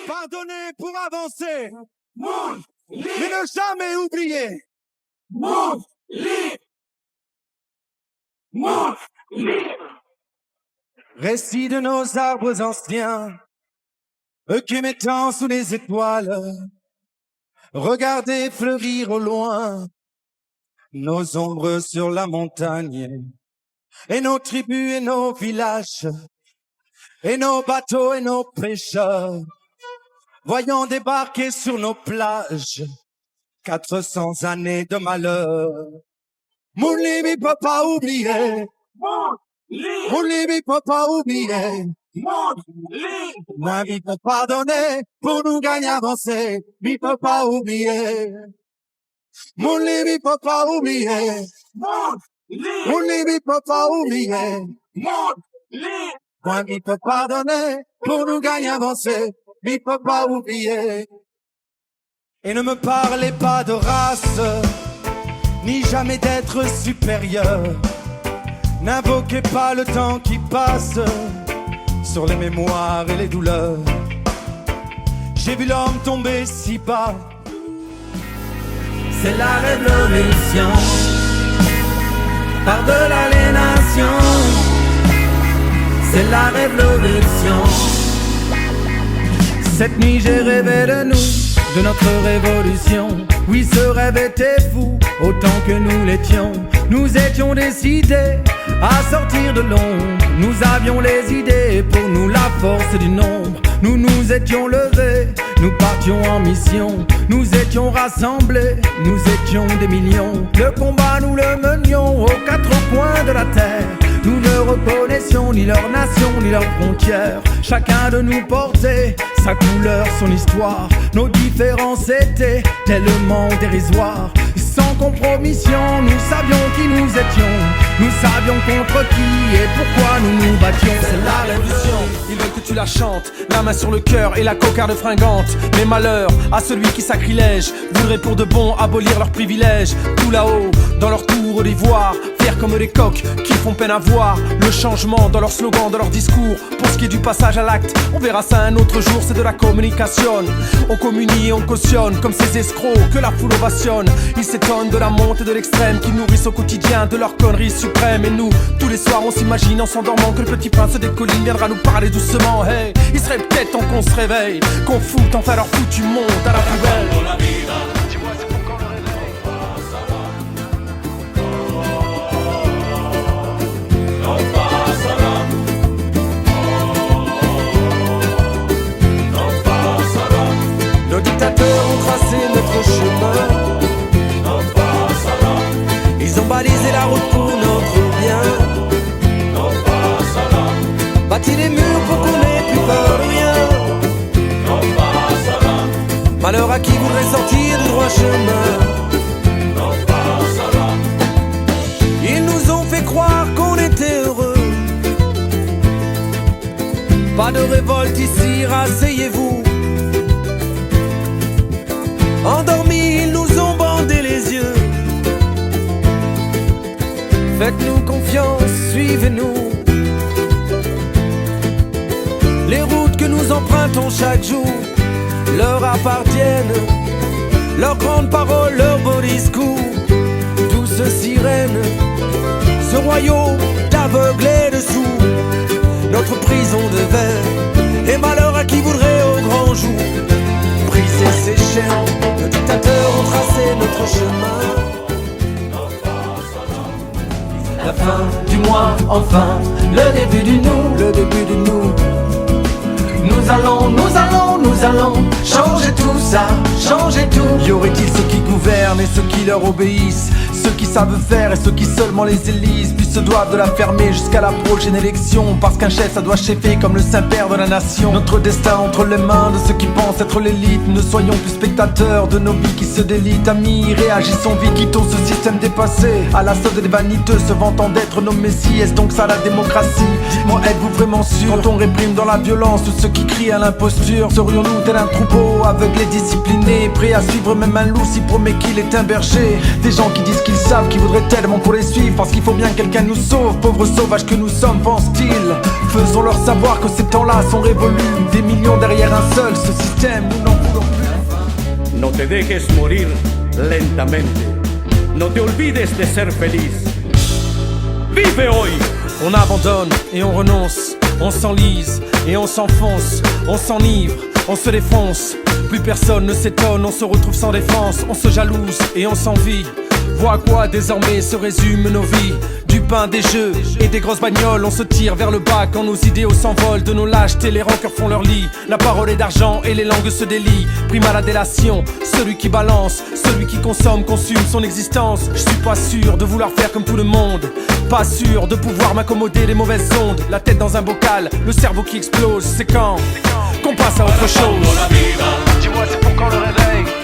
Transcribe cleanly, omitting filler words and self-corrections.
Pardonner pour avancer, mais ne jamais oublier. Récit de nos arbres anciens, émettant sous les étoiles, regardez fleurir au loin nos ombres sur la montagne, et nos tribus et nos villages, et nos bateaux et nos pêcheurs, voyant débarquer sur nos plages 400 années de malheur. Mounlibi peut pas oublier. Mounlibi peut pas oublier. Mounlibi peut pardonner pour nous gagner avancer. Il peut pas oublier. Mounlibi peut pas oublier. Mounlibi peut pas oublier. Mounlibi peut pardonner pour nous gagner avancer. Il peut pas oublier. Et ne me parlez pas de race, ni jamais d'être supérieur. N'invoquez pas le temps qui passe sur les mémoires et les douleurs. J'ai vu l'homme tomber si bas. C'est la révolution, par-delà les nations. C'est la révolution. Cette nuit j'ai rêvé de nous, de notre révolution. Oui, ce rêve était fou, autant que nous l'étions. Nous étions décidés à sortir de l'ombre. Nous avions les idées, pour nous la force du nombre. Nous nous étions levés, nous partions en mission. Nous étions rassemblés, nous étions des millions. Le combat nous le menions aux quatre coins de la terre. Nous ne reconnaissions ni leur nation ni leurs frontières. Chacun de nous portait sa couleur, son histoire. Nos différences étaient tellement dérisoires. Sans compromission, nous savions qui nous étions. Nous savions contre qui et pourquoi nous nous battions. C'est la révolution, ils veulent que tu la chantes, la main sur le cœur et la cocarde fringante. Mais malheur à celui qui sacrilège voudrait pour de bon abolir leurs privilèges. Tout là-haut, dans leur tour d'ivoire, fiers comme des coqs qui font peine à voir le changement dans leur slogan, dans leur discours. Pour ce qui est du passage à l'acte, on verra ça un autre jour, c'est de la communication. On communie et on cautionne comme ces escrocs que la foule ovationne. Ils s'étonnent de la montée de l'extrême qui nourrissent au quotidien de leur connerie suprême. Et nous, tous les soirs on s'imagine en s'endormant que le petit prince des collines viendra nous parler doucement. Hey, il serait peut-être temps qu'on se réveille, qu'on foute enfin leur foutu monde à la poubelle. Dis-moi, c'est pour quand le réveil? Nos dictateurs ont tracé notre chemin. Ils ont balisé la route pour notre bien. Bâti des murs pour qu'on n'ait plus peur de rien. Malheur à qui voudrait sortir du droit chemin. Ils nous ont fait croire qu'on était heureux. Pas de révolte ici, rasseyez-vous. Endormis, ils nous ont bandé les yeux. sirènes, leurs grandes paroles, leurs beaux discours, douces sirènes, ce royaume d'aveugles et de sourds, notre prison de verre, et malheur à qui voudrait au grand jour briser ses chaînes. Nos dictateurs ont tracé notre chemin. La fin du mois, enfin, le début du nous, le début du nous. Nous allons changer tout ça, changer tout. Y aurait-il ceux qui gouvernent et ceux qui leur obéissent, ceux qui savent faire et ceux qui seulement les élisent, puis se doivent de la fermer jusqu'à la prochaine élection, parce qu'un chef ça doit chefer comme le Saint-Père de la nation. Notre destin entre les mains de ceux qui pensent être l'élite. Ne soyons plus spectateurs de nos vies qui se délitent. Amis, réagissons vite, quittons ce système dépassé, à la solde des vaniteux se vantant d'être nos messies. Est-ce donc ça la démocratie? Dites-moi, êtes-vous vraiment sûr? Quand on réprime dans la violence tous ceux qui crient à l'imposture, serions-nous tel un troupeau aveugle et discipliné, prêt à suivre même un loup s'il promet qu'il est un berger? Des gens qui disent qu'ils savent, qui voudraient tellement qu'on les suive, parce qu'il faut bien que quelqu'un nous sauve. Pauvres sauvages que nous sommes, pensent-ils. Faisons-leur savoir que ces temps-là sont révolus. Des millions derrière un seul, ce système, nous n'en voulons plus. No te dejes morir lentamente. No te olvides de ser feliz. Vive hoy. On abandonne et on renonce, on s'enlise et on s'enfonce, on s'enivre, on se défonce. Plus personne ne s'étonne, on se retrouve sans défense, on se jalouse et on s'envie. Vois à quoi désormais se résument nos vies. Du pain, des jeux et des grosses bagnoles. On se tire vers le bas quand nos idéaux s'envolent. De nos lâchetés, les rancœurs font leur lit. La parole est d'argent et les langues se délient. Prime à la délation, celui qui balance, celui qui consomme, consume son existence. Je suis pas sûr de vouloir faire comme tout le monde, pas sûr de pouvoir m'accommoder des mauvaises ondes. La tête dans un bocal, le cerveau qui explose. C'est quand qu'on passe à autre chose. Dis-moi, c'est pour quand le réveil?